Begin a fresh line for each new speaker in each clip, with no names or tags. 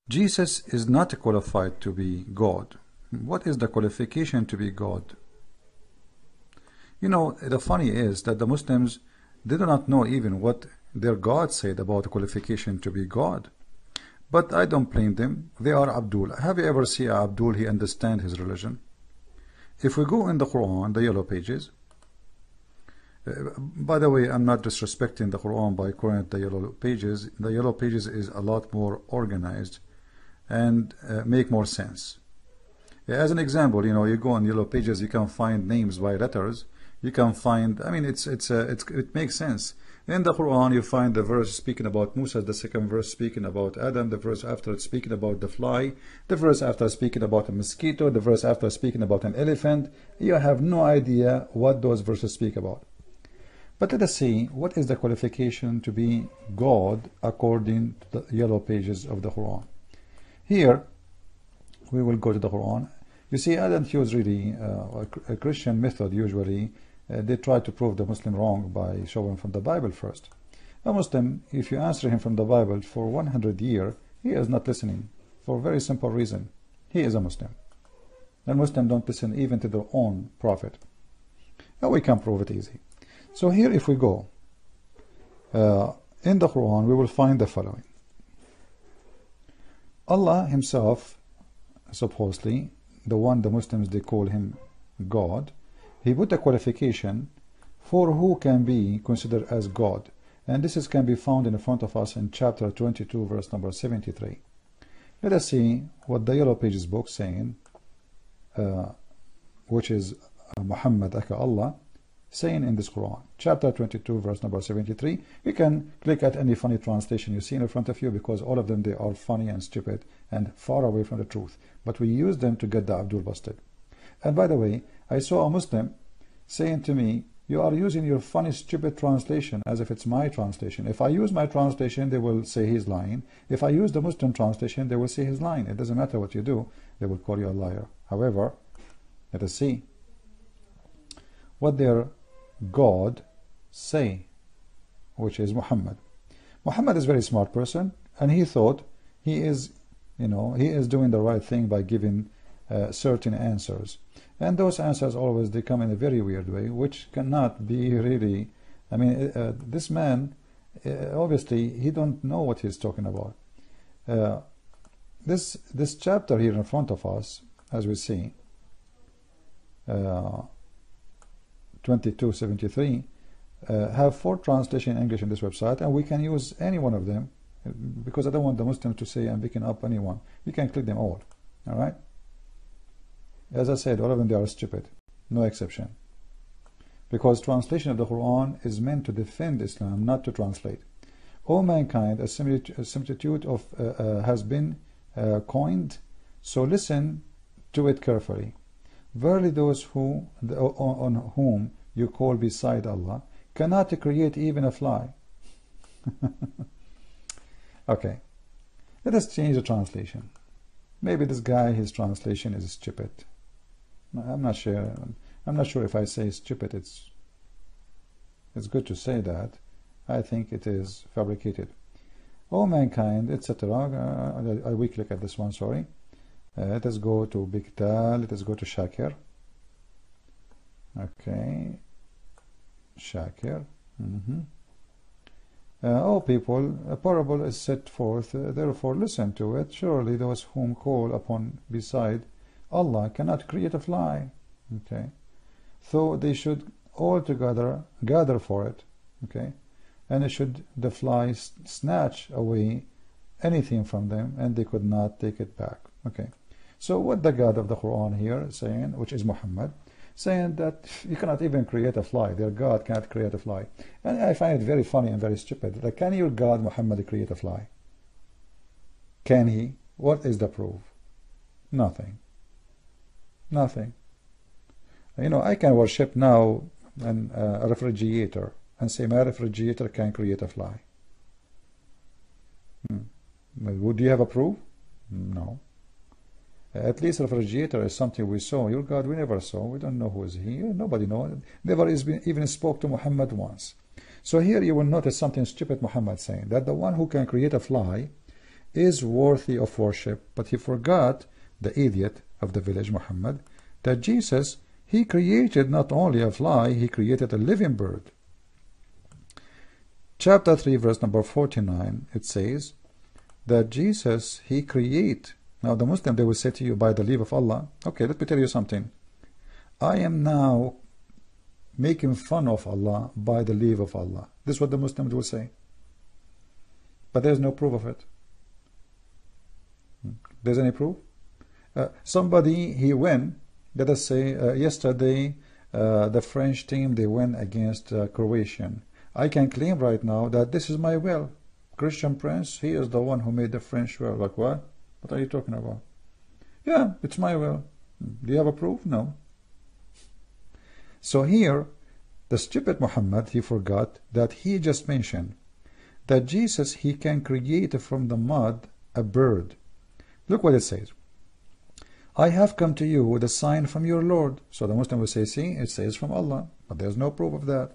Jesus is not qualified to be God. What is the qualification to be God? You know, the funny is that the Muslims, they do not know even what their God said about the qualification to be God. But I don't blame them. They are Abdul. Have you ever seen Abdul? He understands his religion. If we go in the Quran, the yellow pages, by the way, I'm not disrespecting the Quran by calling it the yellow pages. The yellow pages is a lot more organized and make more sense. As an example, you know, you go on yellow pages, you can find names by letters. You can find, I mean, it makes sense. In the Quran, you find the verse speaking about Musa, the second verse speaking about Adam, the verse after it's speaking about the fly, the verse after speaking about a mosquito, the verse after speaking about an elephant. You have no idea what those verses speak about. But let us see, what is the qualification to be God according to the yellow pages of the Quran? Here, we will go to the Quran. You see, I don't use really a Christian method usually. They try to prove the Muslim wrong by showing from the Bible first. A Muslim, if you answer him from the Bible for 100 years, he is not listening for a very simple reason. He is a Muslim. And Muslims don't listen even to their own prophet. Now we can prove it easy. So here if we go in the Quran, we will find the following. Allah himself, supposedly, the one the Muslims they call him God, he put a qualification for who can be considered as God, and this can be found in front of us in chapter 22 verse number 73. Let us see what the yellow pages book saying, which is Muhammad aka Allah, saying in this Quran, chapter 22 verse number 73. You can click at any funny translation you see in front of you, because all of them, they are funny and stupid and far away from the truth, but we use them to get the Abdul busted. And by the way, I saw a Muslim saying to me, you are using your funny stupid translation as if it's my translation. If I use my translation, they will say he's lying. If I use the Muslim translation, they will say he's lying. It doesn't matter what you do, they will call you a liar. However, let us see what their God say, which is Muhammad. Muhammad is a very smart person, and he thought he is, you know, he is doing the right thing by giving certain answers, and those answers always they come in a very weird way, which cannot be really, I mean, this man obviously he don't know what he's talking about. This chapter here in front of us, as we see, 2273, have 4 translations in English in this website, and we can use any one of them, because I don't want the Muslims to say I'm picking up anyone. You can click them all. All right. As I said, all of them, they are stupid, no exception, because translation of the Quran is meant to defend Islam, not to translate. O mankind, a similitude of has been coined, so listen to it carefully. Verily those who on whom you call beside Allah cannot create even a fly. Okay, let us change the translation. Maybe this guy, his translation is stupid. I'm not sure. I'm not sure if I say stupid, it's good to say that. I think it is fabricated. O mankind, etc. We click at this one, sorry. Let us go to Biktal, let us go to Shakir. Okay, Shakir. O people, a parable is set forth, therefore listen to it. Surely those whom call upon beside Allah cannot create a fly. Okay, so they should all together gather for it. Okay, and should the fly snatch away anything from them, and they could not take it back. Okay, so what the God of the Quran here is saying, which is Muhammad, saying that you cannot even create a fly. Their God cannot create a fly. And I find it very funny and very stupid. Like, can your God Muhammad create a fly? Can he? What is the proof? Nothing. Nothing. You know, I can worship now a refrigerator and say my refrigerator can create a fly. Would you have a proof? No. At least refrigerator is something we saw. Your God we never saw. We don't know who is he. Nobody knows. Never even spoke to Muhammad once. So here you will notice something stupid Muhammad saying, that the one who can create a fly is worthy of worship. But he forgot, the idiot of the village Muhammad, that Jesus, he created not only a fly, he created a living bird. Chapter 3, verse number 49, it says that Jesus, he create. Now the Muslim, they will say to you, by the leave of Allah. Okay, let me tell you something. I am now making fun of Allah by the leave of Allah. This is what the Muslims will say. But there's no proof of it. There's any proof? Somebody, he went, let us say, yesterday, the French team, they went against Croatian. I can claim right now that this is my will. Christian Prince, he is the one who made the French will. Like what? What are you talking about? Yeah, it's my will. Do you have a proof? No. So here, the stupid Muhammad, he forgot that he just mentioned that Jesus, he can create from the mud a bird. Look what it says. I have come to you with a sign from your Lord. So the Muslim will say, see, it says from Allah. But there's no proof of that.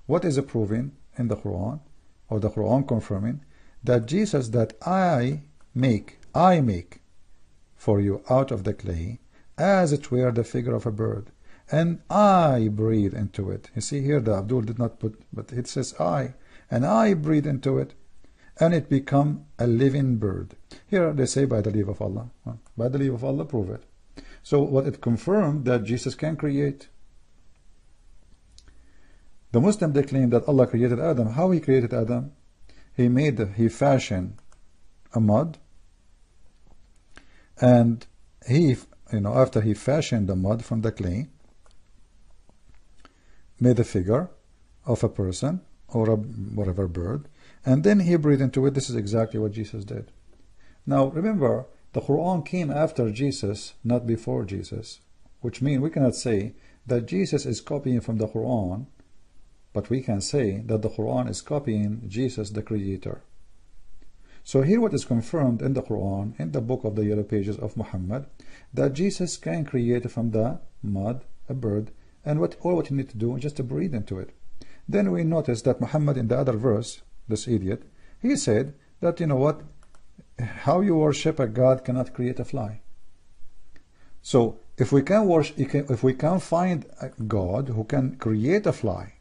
What is it proving in the Quran, or the Quran confirming that Jesus that I make for you out of the clay, as it were the figure of a bird, and I breathe into it. You see here, the Abdul did not put, but it says I, and I breathe into it, and it become a living bird. Here they say by the leave of Allah. By the leave of Allah, prove it. So what it confirmed that Jesus can create. The Muslim, they claim that Allah created Adam. How he created Adam? He fashioned a mud, and after he fashioned the mud from the clay, made a figure of a person or a whatever bird, and then he breathed into it. This is exactly what Jesus did. Now remember, the Quran came after Jesus, not before Jesus, which means we cannot say that Jesus is copying from the Quran, but we can say that the Quran is copying Jesus, the Creator. So here what is confirmed in the Quran, in the book of the yellow pages of Muhammad, that Jesus can create from the mud a bird, and all what you need to do is just to breathe into it. Then we notice that Muhammad in the other verse, this idiot, he said that, you know what, how you worship a God cannot create a fly. So if we can find a God who can create a fly,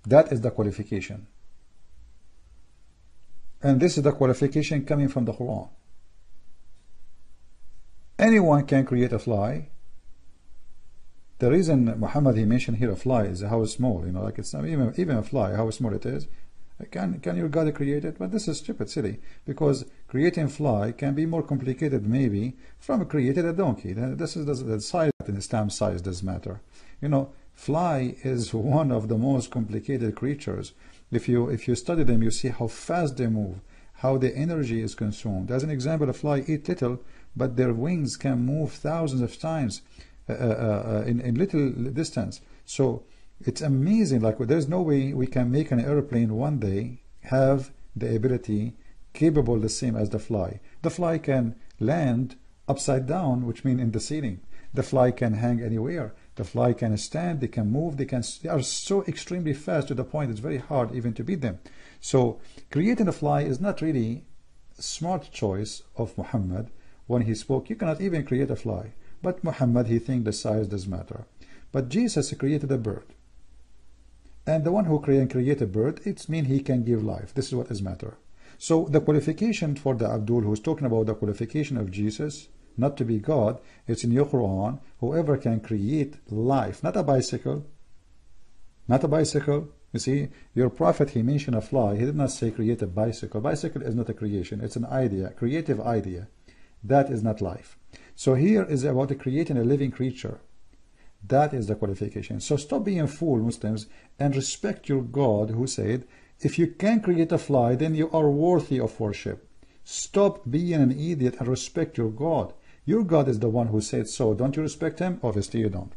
that is the qualification. And this is the qualification coming from the Quran. Anyone can create a fly. The reason Muhammad, he mentioned here a fly is how small, like it's not even a fly, how small it is. Can your God create it? But this is stupid, silly, because creating fly can be more complicated maybe from creating a donkey. This is the size in Islam, size does matter. Fly is one of the most complicated creatures. If you study them, you see how fast they move, how the energy is consumed. As an example, a fly eat little, but their wings can move thousands of times in little distance. So it's amazing. Like, there's no way we can make an airplane one day have the ability capable the same as the fly. The fly can land upside down, which means in the ceiling. The fly can hang anywhere. The fly can stand, they can move, they are so extremely fast to the point it's very hard even to beat them. So creating a fly is not really a smart choice of Muhammad when he spoke. You cannot even create a fly. But Muhammad, he thinks the size does matter. But Jesus created a bird. And the one who can create a bird, it means he can give life. This is what is matter. So the qualification for the Abdul, who's talking about the qualification of Jesus, not to be God, it's in your Quran. Whoever can create life, not a bicycle, not a bicycle. You see, your prophet, he mentioned a fly. He did not say create a bicycle. Bicycle is not a creation. It's an idea, creative idea. That is not life. So here is about creating a living creature. That is the qualification. So stop being fool, Muslims, and respect your God who said, if you can create a fly, then you are worthy of worship. Stop being an idiot and respect your God. Your God is the one who said so. Don't you respect him? Obviously you don't.